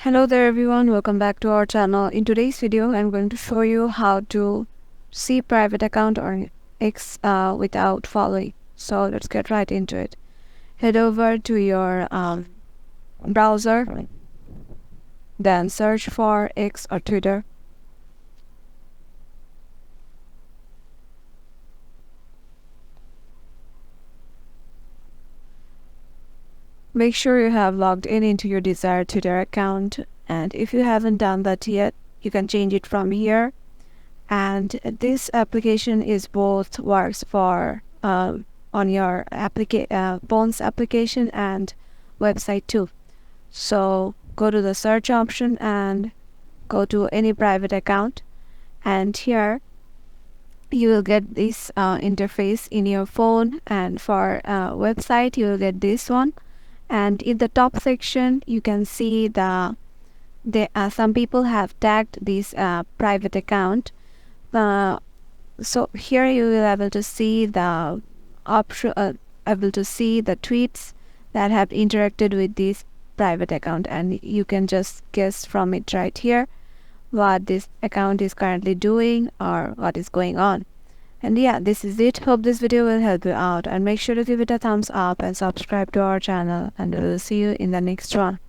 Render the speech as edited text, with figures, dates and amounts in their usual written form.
Hello there everyone, welcome back to our channel. In today's video I'm going to show you how to see private account on X without following. So let's get right into it. Head over to your browser, then search for X or Twitter. Make sure you have logged in into your desired Twitter account, and if you haven't done that yet, you can change it from here. And this application is both works for on your phone's application and website too. So go to the search option and go to any private account, and here you will get this interface in your phone, and for website you will get this one. And in the top section you can see some people have tagged this private account. So here you will able to see the option, able to see the tweets that have interacted with this private account, and you can just guess from it right here what this account is currently doing or what is going on. And yeah, this is it. Hope this video will help you out, and make sure to give it a thumbs up and subscribe to our channel, and we will see you in the next one.